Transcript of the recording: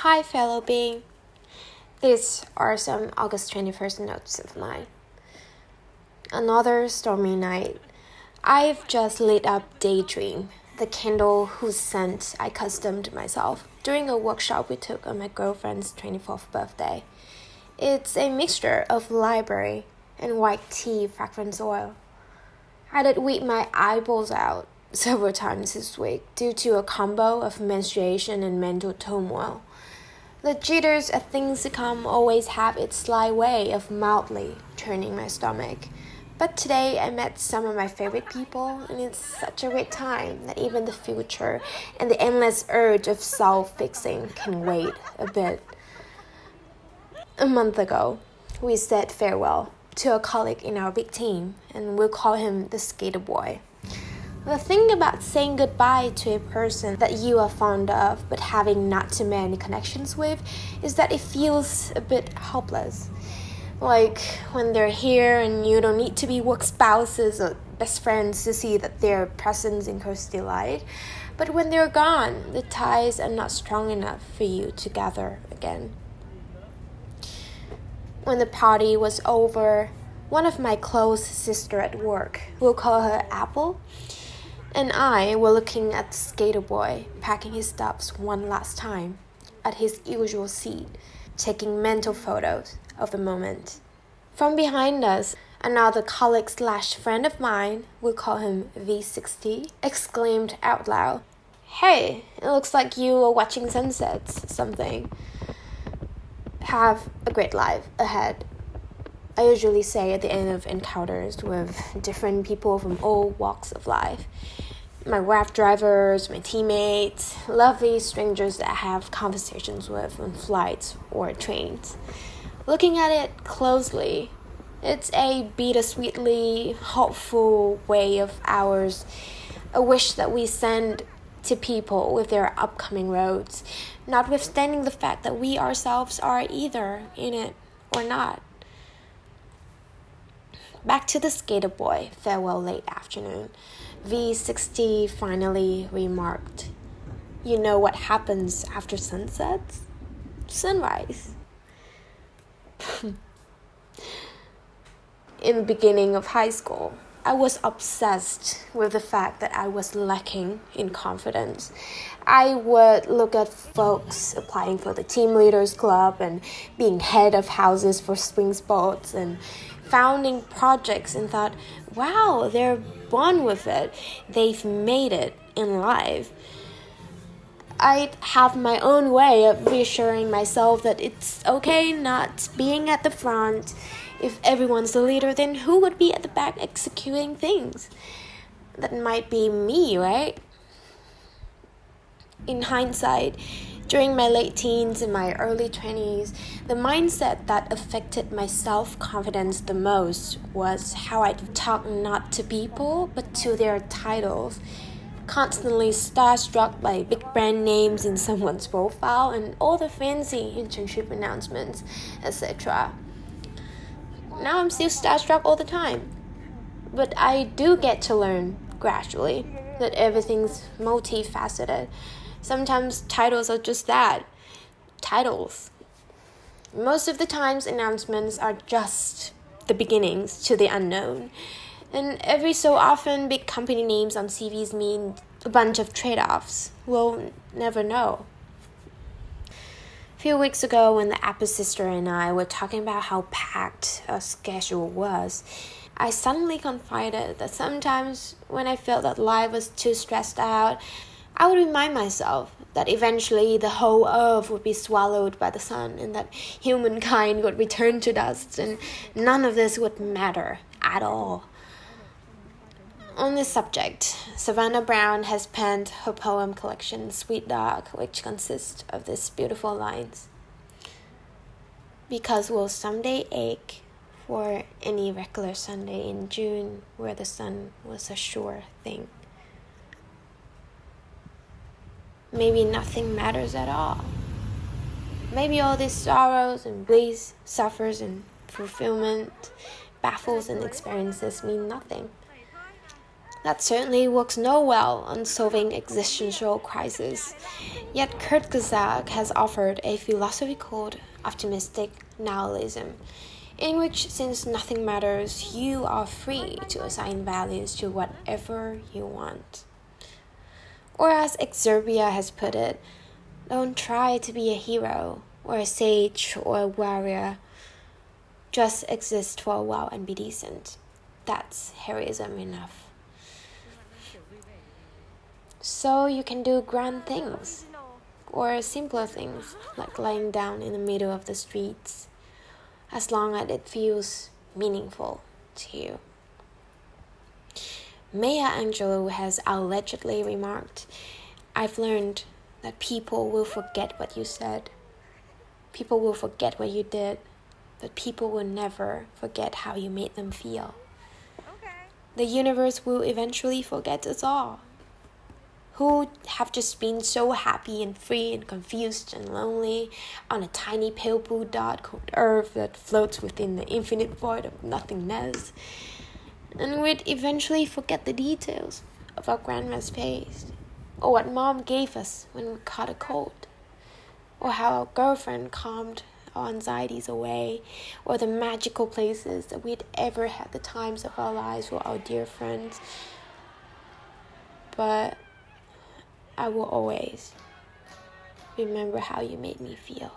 Hi, fellow being. These are some August 21st notes of mine. Another stormy night. I've just lit up Daydream, the candle whose scent I customed myself during a workshop we took on my girlfriend's 24th birthday. It's a mixture of library and white tea fragrance oil. I did weep my eyeballs out several times this week due to a combo of menstruation and mental turmoil. The jitters of things to come always have its sly way of mildly turning my stomach. But today I met some of my favorite people, and it's such a great time that even the future and the endless urge of self-fixing can wait a bit. A month ago, we said farewell to a colleague in our big team, and we'll call him the skater boy. The thing about saying goodbye to a person that you are fond of but having not too many connections with is that it feels a bit helpless. Like when they're here and you don't need to be work spouses or best friends to see that their presence incurs delight. But when they're gone, the ties are not strong enough for you to gather again. When the party was over, one of my close sisters at work, we'll call her Apple, and I were looking at the skater boy packing his stuffs one last time at his usual seat, taking mental photos of the moment. From behind us, another colleague/friend of mine, we'll call him V60, exclaimed out loud, "Hey, it looks like you are watching sunsets, something. Have a great life ahead." I usually say at the end of encounters with different people from all walks of life. My Grab drivers, my teammates, lovely strangers that I have conversations with on flights or trains. Looking at it closely, it's a bittersweetly hopeful way of ours, a wish that we send to people with their upcoming roads, notwithstanding the fact that we ourselves are either in it or not. Back to the skater boy farewell late afternoon. V60 finally remarked, "You know what happens after sunsets? Sunrise." In the beginning of high school, I was obsessed with the fact that I was lacking in confidence. I would look at folks applying for the team leaders club and being head of houses for spring sports and founding projects and thought, wow, they're born with it. They've made it in life. I'd have my own way of reassuring myself that it's okay not being at the front. If everyone's the leader, then who would be at the back executing things? That might be me, right? In hindsight, during my late teens and my early 20s, the mindset that affected my self-confidence the most was how I'd talk not to people, but to their titles. Constantly starstruck by big brand names in someone's profile and all the fancy internship announcements, etc. Now I'm still starstruck all the time. But I do get to learn gradually that everything's multifaceted. Sometimes titles are just that, titles. Most of the times announcements are just the beginnings to the unknown. And every so often big company names on CVs mean a bunch of trade-offs. We'll never know. A few weeks ago when the Apple sister and I were talking about how packed our schedule was, I suddenly confided that sometimes when I felt that life was too stressed out, I would remind myself that eventually the whole earth would be swallowed by the sun and that humankind would return to dust and none of this would matter at all. On this subject, Savannah Brown has penned her poem collection Sweet Dog, which consists of these beautiful lines. Because we'll someday ache for an irregular Sunday in June where the sun was a sure thing. Maybe nothing matters at all. Maybe all these sorrows and bliss, suffers and fulfillment, baffles and experiences mean nothing. That certainly works no well on solving existential crises. Yet Kierkegaard has offered a philosophy called optimistic nihilism, in which, since nothing matters, you are free to assign values to whatever you want. Or as Xerbia has put it, don't try to be a hero, or a sage, or a warrior. Just exist for a while and be decent. That's heroism enough. So you can do grand things, or simpler things, like lying down in the middle of the streets, as long as it feels meaningful to you. Maya Angelou has allegedly remarked, I've learned that people will forget what you said. People will forget what you did, but people will never forget how you made them feel. The universe will eventually forget us all, who have just been so happy and free and confused and lonely on a tiny pale blue dot called Earth that floats within the infinite void of nothingness, and would eventually forget the details of our grandma's paste, or what mom gave us when we caught a cold, or how our girlfriend calmed our anxieties away, or the magical places that we'd ever had the times of our lives with our dear friends. But I will always remember how you made me feel.